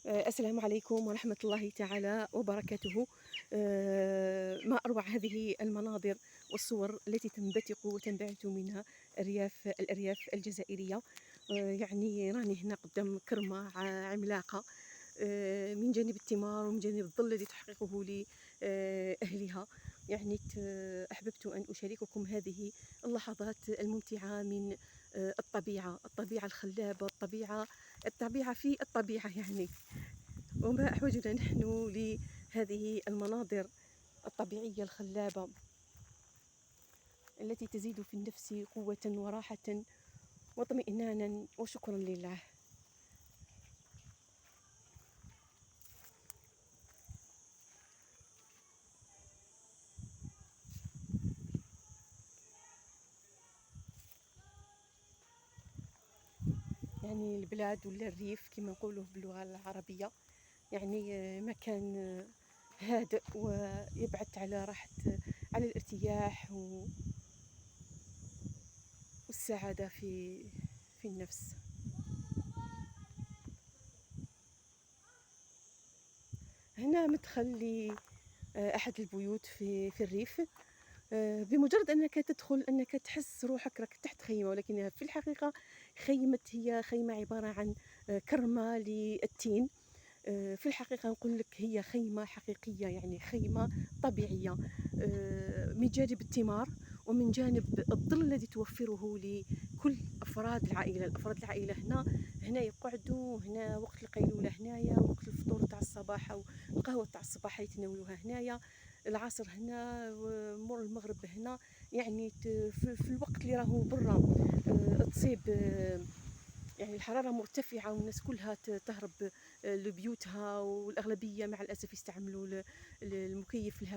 السلام عليكم ورحمة الله تعالى وبركاته. ما أروع هذه المناظر والصور التي تنبثق وتنبعث منها الأرياف الجزائرية. يعني راني هنا قدام كرمة عملاقة، من جانب الثمار ومن جانب الظل الذي تحققه لأهلها. يعني أحببت أن أشارككم هذه اللحظات الممتعة من الطبيعة الخلابة، الطبيعة في الطبيعة يعني. وما أحوجنا نحن لهذه المناظر الطبيعية الخلابة التي تزيد في النفس قوة وراحة واطمئنانا وشكرا لله. يعني البلاد ولا الريف كما نقوله باللغة العربية، يعني مكان هادئ ويبعث على راحة، على الارتياح والسعادة في النفس. هنا مدخل لأحد البيوت في الريف. بمجرد أنك تدخل أنك تحس روحك راك تحت خيمة، ولكنها في الحقيقة هي خيمة عبارة عن كرمة للتين. في الحقيقة نقول لك هي خيمة حقيقية، يعني خيمة طبيعية، من جانب الثمار ومن جانب الظل الذي توفره لكل أفراد العائلة. هنا يقعدوا، هنا وقت القيلولة هنايا، وقت الفطور تاع الصباح أو القهوة تاع الصباح يتناولوها هنايا، العصر هنا، مور المغرب هنا. يعني في الوقت اللي راهو برا تصيب يعني الحرارة مرتفعة والناس كلها تهرب لبيوتها، والأغلبية مع الأسف يستعملوا المكيف الهواء.